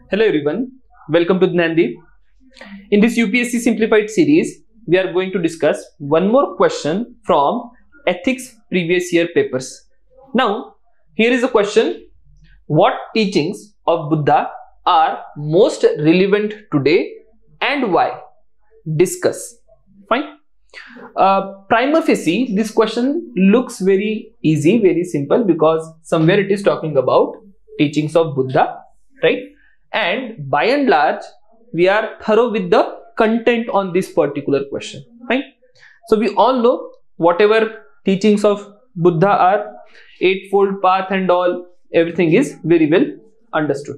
Hello everyone, welcome to Dnyanadeep. In this UPSC Simplified series, we are going to discuss one more question from ethics previous year papers. Now, here is a question: what teachings of Buddha are most relevant today and why? Discuss. Fine. Prima facie, this question looks very easy, very simple, because somewhere it is talking about teachings of Buddha, right? And by and large, we are thorough with the content on this particular question, right? So we all know whatever teachings of Buddha are, eightfold path and all, everything is very well understood.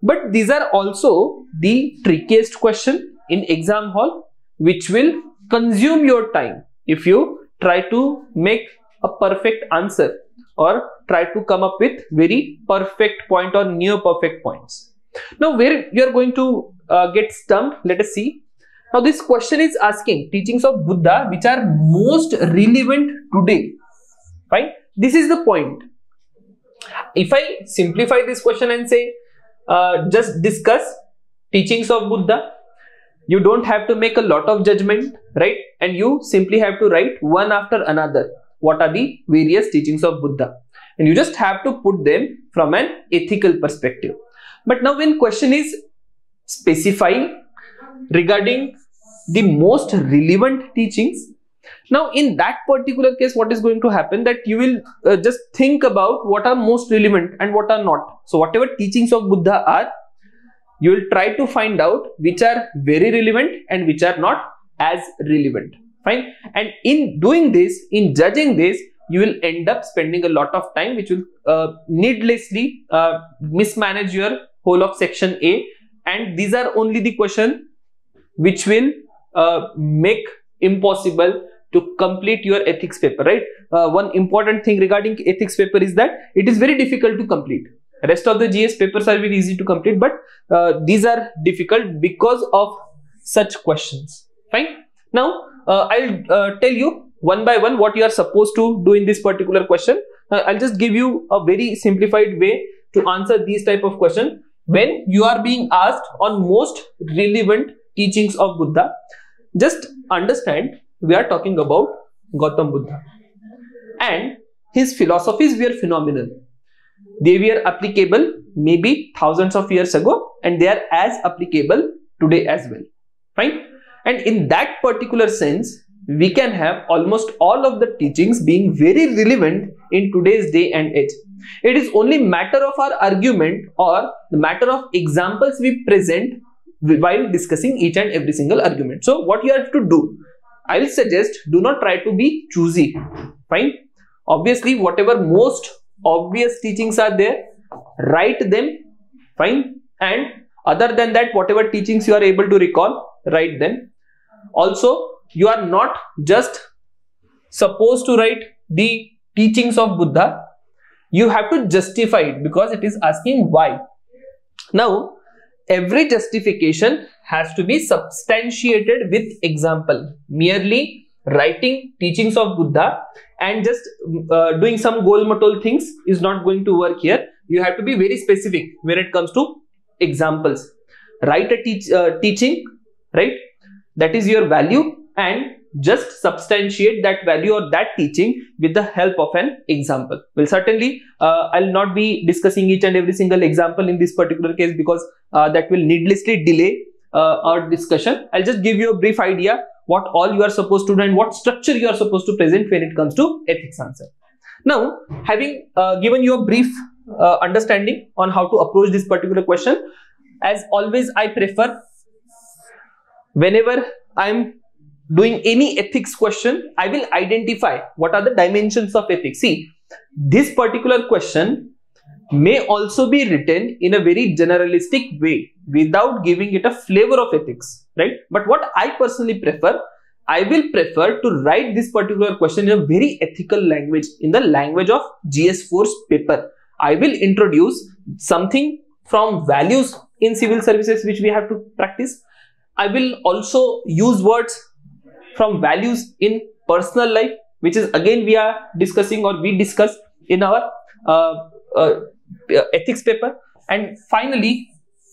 But these are also the trickiest question in exam hall, which will consume your time if you try to make a perfect answer or try to come up with very perfect point or near perfect points. Now, where you are going to get stumped, let us see. Now, this question is asking teachings of Buddha which are most relevant today. Fine. This is the point. If I simplify this question and say just discuss teachings of Buddha, you don't have to make a lot of judgment, right? And you simply have to write one after another what are the various teachings of Buddha, and you just have to put them from an ethical perspective. But now when question is specifying regarding the most relevant teachings, now in that particular case, what is going to happen, that you will just think about what are most relevant and what are not. So whatever teachings of Buddha are, you will try to find out which are very relevant and which are not as relevant. Fine. And in doing this, in judging this, you will end up spending a lot of time, which will needlessly mismanage your whole of section A. And these are only the question which will make impossible to complete your ethics paper, right? One important thing regarding ethics paper is that it is very difficult to complete. Rest of the GS papers are very easy to complete, but these are difficult because of such questions. Fine. Now, I'll tell you one by one what you are supposed to do in this particular question. I'll just give you a very simplified way to answer these type of questions. When you are being asked on most relevant teachings of Buddha, just understand we are talking about Gautam Buddha, and his philosophies were phenomenal. They were applicable maybe thousands of years ago, and they are as applicable today as well. Fine. And in that particular sense, we can have almost all of the teachings being very relevant in today's day and age. It is only matter of our argument or the matter of examples we present while discussing each and every single argument. So what you have to do, I will suggest, do not try to be choosy. Fine. Obviously, whatever most obvious teachings are there, write them. Fine. And other than that, whatever teachings you are able to recall, write them. Also, you are not just supposed to write the teachings of Buddha, you have to justify it, because it is asking why. Now, every justification has to be substantiated with example. Merely writing teachings of Buddha and just doing some goal-matol things is not going to work here. You have to be very specific when it comes to examples. Write a teaching, right? That is your value, and just substantiate that value or that teaching with the help of an example. Well, certainly, I'll not be discussing each and every single example in this particular case, because that will needlessly delay our discussion. I'll just give you a brief idea what all you are supposed to do and what structure you are supposed to present when it comes to ethics answer. Now, having given you a brief understanding on how to approach this particular question, as always, I prefer, whenever I am doing any ethics question, I will identify what are the dimensions of ethics. See, this particular question may also be written in a very generalistic way without giving it a flavor of ethics, right? But what I personally prefer, I will prefer to write this particular question in a very ethical language, in the language of GS4's paper. I will introduce something from values in civil services which we have to practice. I will also use words from values in personal life, which is again we are discussing or we discuss in our ethics paper. And finally,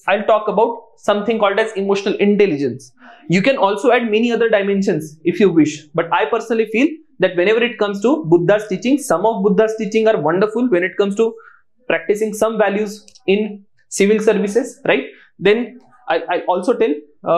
I'll talk about something called as emotional intelligence. You can also add many other dimensions if you wish, but I personally feel that whenever it comes to Buddha's teaching, some of Buddha's teaching are wonderful when it comes to practicing some values in civil services, right? Then I also tell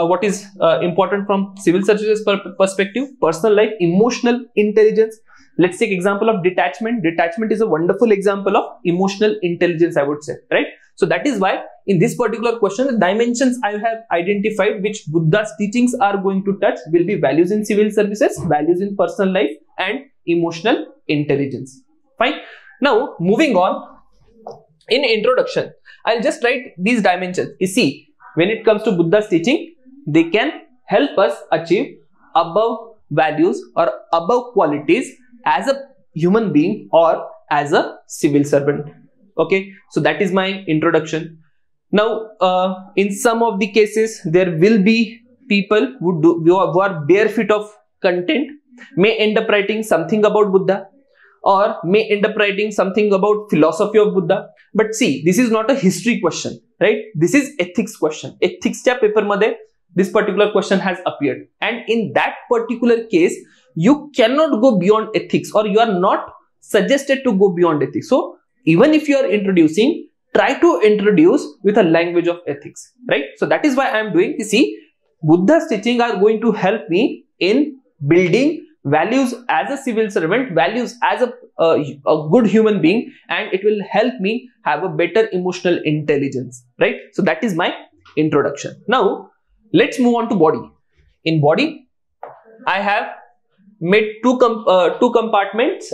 what is important from civil services perspective, personal life, emotional intelligence. Let's take example of detachment. Detachment is a wonderful example of emotional intelligence, I would say, right? So that is why in this particular question, the dimensions I have identified which Buddha's teachings are going to touch will be values in civil services, values in personal life, and emotional intelligence. Fine. Now moving on, in introduction, I'll just write these dimensions. You see, when it comes to Buddha's teaching, they can help us achieve above values or above qualities as a human being or as a civil servant. Okay, so that is my introduction. Now, in some of the cases, there will be people who are barefoot of content, may end up writing something about Buddha, or may end up writing something about philosophy of Buddha. But see, this is not a history question, right? This is ethics question. Ethics cha paper madhe this particular question has appeared, and in that particular case, you cannot go beyond ethics, or you are not suggested to go beyond ethics. So even if you are introducing, try to introduce with a language of ethics, right? So that is why I am doing. You see, Buddha's teaching are going to help me in building values as a civil servant, values as a good human being, and it will help me have a better emotional intelligence, right? So that is my introduction. Now let's move on to body. In body, I have made two compartments.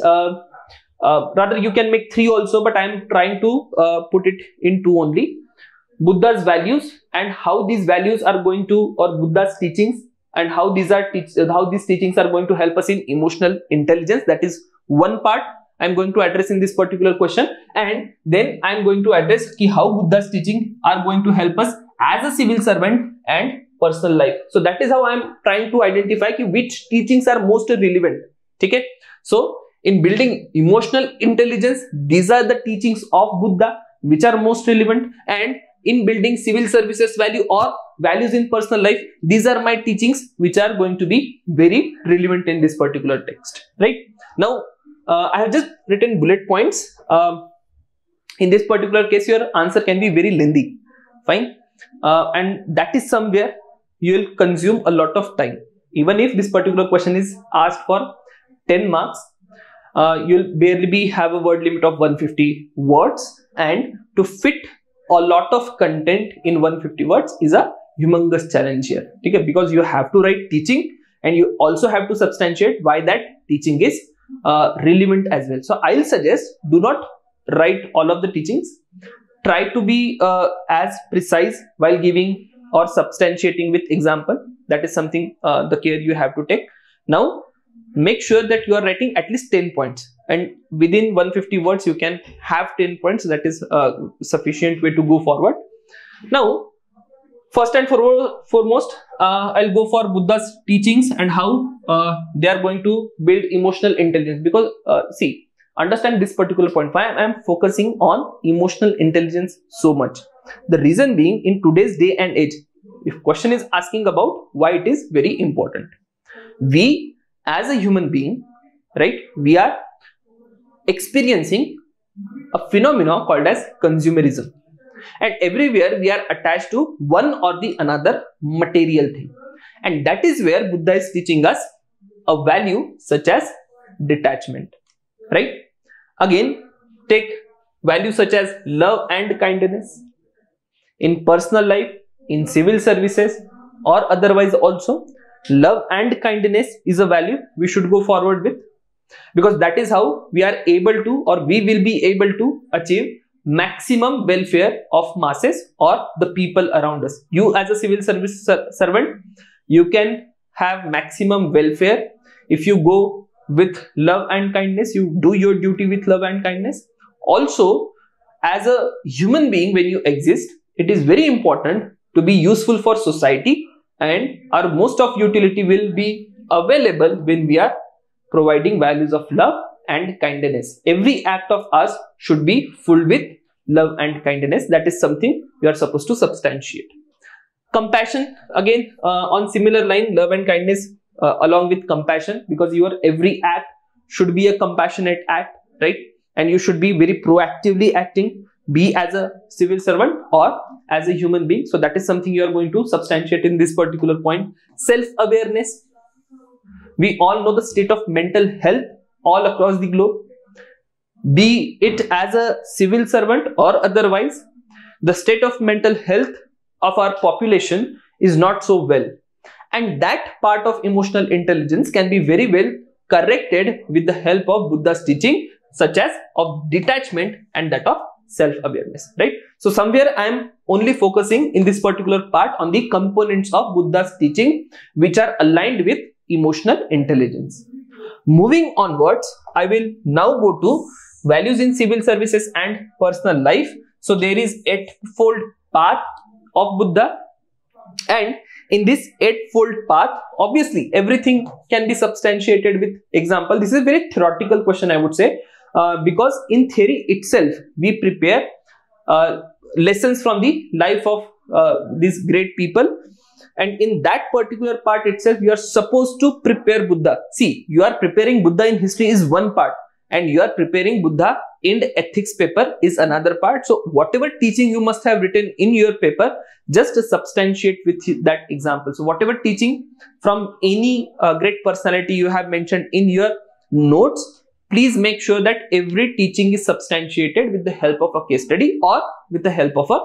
Rather, you can make three also, but I am trying to put it in two only. Buddha's values and how these values are going to, or Buddha's teachings and how these teachings are going to help us in emotional intelligence. That is one part I am going to address in this particular question, and then I am going to address how Buddha's teaching are going to help us as a civil servant and personal life. So that is how I am trying to identify which teachings are most relevant. Okay, so in building emotional intelligence, these are the teachings of Buddha which are most relevant, and in building civil services value or values in personal life, these are my teachings which are going to be very relevant in this particular text, right? Now I have just written bullet points. In this particular case, your answer can be very lengthy, fine, and that is somewhere you will consume a lot of time. Even if this particular question is asked for 10 marks, you'll barely have a word limit of 150 words, and to fit a lot of content in 150 words is a humongous challenge here, okay? Because you have to write teaching and you also have to substantiate why that teaching is relevant as well. So I'll suggest, do not write all of the teachings. Try to be as precise while giving or substantiating with example. That is something the care you have to take. Now make sure that you are writing at least 10 points, and within 150 words you can have 10 points. That is a sufficient way to go forward. Now first and foremost, I'll go for Buddha's teachings and how they are going to build emotional intelligence. Because see, understand this particular point, why I am focusing on emotional intelligence so much. The reason being, in today's day and age, if question is asking about why it is very important, we as a human being, right, we are experiencing a phenomenon called as consumerism, and everywhere we are attached to one or the another material thing, and that is where Buddha is teaching us a value such as detachment, right? Again, take values such as love and kindness in personal life, in civil services, or otherwise also. Love and kindness is a value we should go forward with, because that is how we are able to, or we will be able to achieve maximum welfare of masses or the people around us. You as a civil service servant, you can have maximum welfare if you go with love and kindness, you do your duty with love and kindness. Also, as a human being, when you exist, it is very important to be useful for society, and our most of utility will be available when we are providing values of love and kindness. Every act of us should be full with love and kindness. That is something you are supposed to substantiate. Compassion, again on similar line, love and kindness along with compassion, because your every act should be a compassionate act, right? And you should be very proactively acting, be as a civil servant or as a human being. So that is something you are going to substantiate in this particular point. Self-awareness. We all know the state of mental health all across the globe, be it as a civil servant or otherwise. The state of mental health of our population is not so well, and that part of emotional intelligence can be very well corrected with the help of Buddha's teaching, such as of detachment and that of self-awareness, right? So somewhere I am only focusing in this particular part on the components of Buddha's teaching which are aligned with emotional intelligence. Moving onwards, I will now go to values in civil services and personal life. So there is eightfold path of Buddha, and in this eightfold path, obviously everything can be substantiated with example. This is a very theoretical question, I would say, because in theory itself we prepare lessons from the life of these great people, and in that particular part itself you are supposed to prepare Buddha. See, you are preparing Buddha in history is one part, and you are preparing Buddha in ethics paper is another part. So whatever teaching you must have written in your paper, just substantiate with that example. So whatever teaching from any great personality you have mentioned in your notes, please make sure that every teaching is substantiated with the help of a case study or with the help of a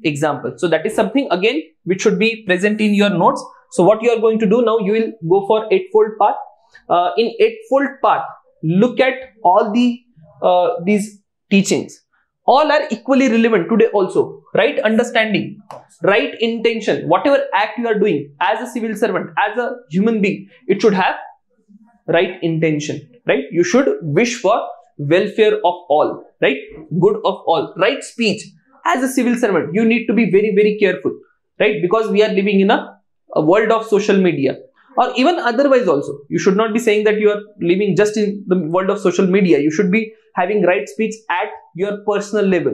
example. So that is something again which should be present in your notes. So what you are going to do now, you will go for eightfold path. In eightfold path, look at all the these teachings. All are equally relevant today also. Right understanding, right intention, whatever act you are doing as a civil servant, as a human being, it should have right intention, right? You should wish for welfare of all, right? Good of all. Right speech. As a civil servant, you need to be very, very careful, right? Because we are living in a world of social media, or even otherwise also. You should not be saying that you are living just in the world of social media. You should be having right speech at your personal level,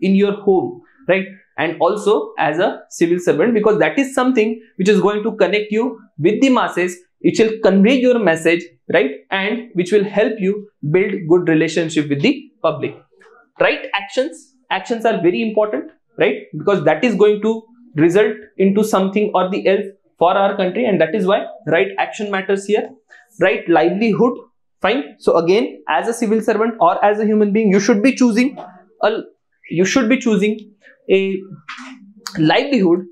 in your home, right? And also as a civil servant, because that is something which is going to connect you with the masses. It will convey your message, right? And which will help you build good relationship with the public. Right actions are very important, right? Because that is going to result into something or the else for our country, and that is why right action matters here. Right livelihood, fine. So again, as a civil servant or as a human being, you should be choosing a livelihood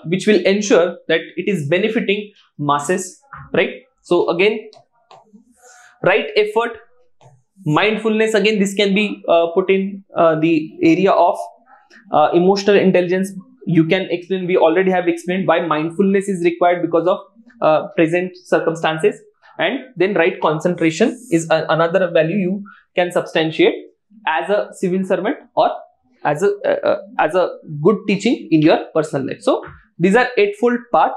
which will ensure that it is benefiting masses, right? So again, right effort, mindfulness, again this can be put in the area of emotional intelligence. You can explain, we already have explained why mindfulness is required because of present circumstances. And then right concentration is another value you can substantiate as a civil servant or as a good teaching in your personal life. So these are eightfold path.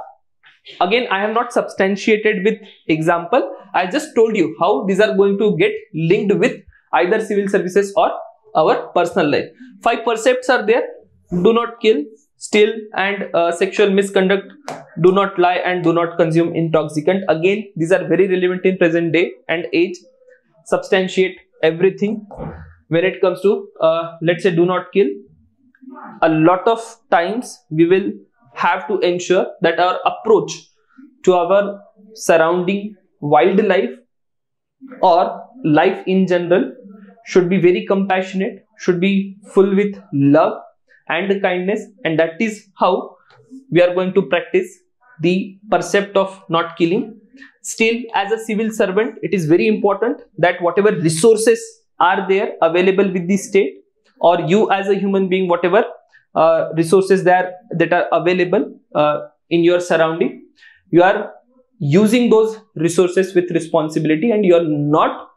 Again, I have not substantiated with example. I just told you how these are going to get linked with either civil services or our personal life. 5 precepts are there: do not kill, steal, and sexual misconduct, do not lie, and do not consume intoxicant. Again, these are very relevant in present day and age. Substantiate everything when it comes to let's say do not kill. A lot of times we will have to ensure that our approach to our surrounding wildlife or life in general should be very compassionate, should be full with love and kindness, and that is how we are going to practice the precept of not killing. Still, as a civil servant, it is very important that whatever resources are there available with the state, or you as a human being, whatever resources that are available in your surrounding, you are using those resources with responsibility, and you are not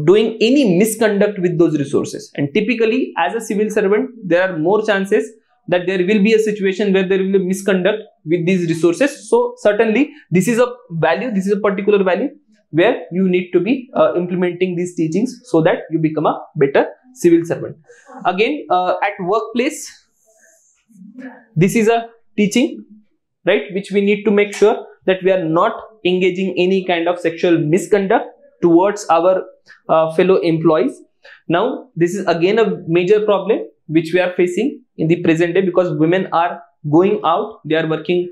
doing any misconduct with those resources. And typically as a civil servant, there are more chances that there will be a situation where there will be misconduct with these resources. So certainly this is a value, this is a particular value where you need to be implementing these teachings so that you become a better civil servant. Again, at workplace, this is a teaching, right, which we need to make sure that we are not engaging any kind of sexual misconduct towards our fellow employees. Now, this is again a major problem which we are facing in the present day, because women are going out, they are working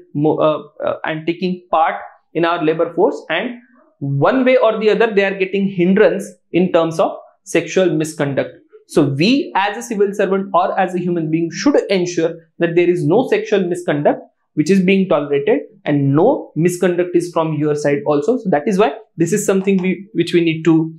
and taking part in our labor force, and one way or the other they are getting hindrance in terms of sexual misconduct. So we as a civil servant or as a human being should ensure that there is no sexual misconduct which is being tolerated, and no misconduct is from your side also. So that is why this is something which we need to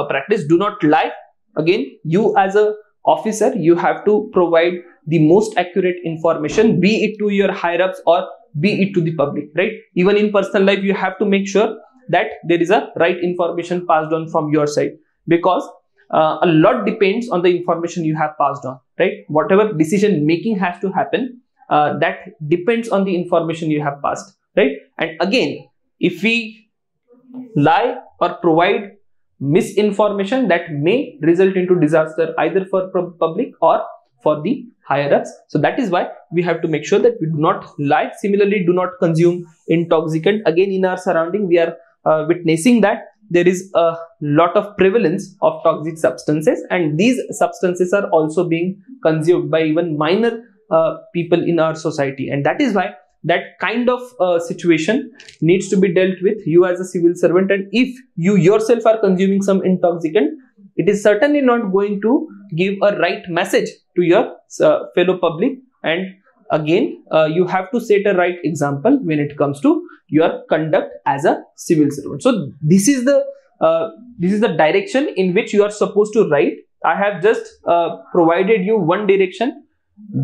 practice. Do not lie. Again, you as a officer, you have to provide the most accurate information, be it to your higher ups or be it to the public, right? Even in personal life, you have to make sure that there is a right information passed on from your side, because a lot depends on the information you have passed on, right? Whatever decision making has to happen, that depends on the information you have passed, right? And again, if we lie or provide misinformation, that may result into disaster either for public or for the higher ups. So that is why we have to make sure that we do not lie. Similarly, do not consume intoxicant. Again, in our surrounding, we are witnessing that there is a lot of prevalence of toxic substances, and these substances are also being consumed by even minor people in our society, and that is why that kind of situation needs to be dealt with, you as a civil servant. And if you yourself are consuming some intoxicant, it is certainly not going to give a right message to your fellow public. And again, you have to set a right example when it comes to your conduct as a civil servant. So this is the direction in which you are supposed to write. I have just provided you one direction.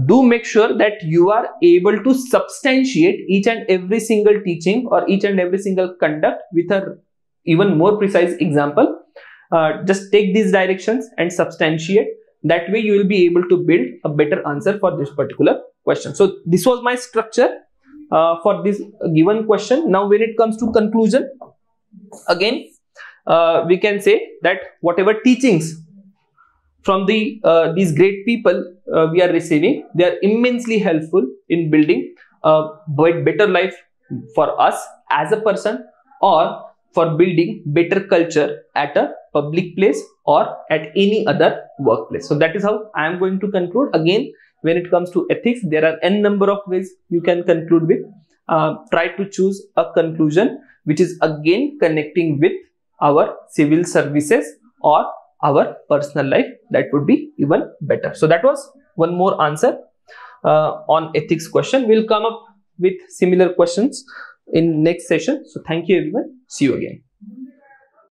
Do make sure that you are able to substantiate each and every single teaching or each and every single conduct with a even more precise example. Just take these directions and substantiate. That way you will be able to build a better answer for this particular question. So this was my structure for this given question. Now when it comes to conclusion, again we can say that whatever teachings from these great people we are receiving, they are immensely helpful in building a better life for us as a person, or for building better culture at a public place or at any other workplace. So that is how I am going to conclude. Again, when it comes to ethics, there are n number of ways you can conclude with. Try to choose a conclusion which is again connecting with our civil services or our personal life. That would be even better. So that was one more answer on ethics question. We'll come up with similar questions in next session. So thank you everyone. See you again.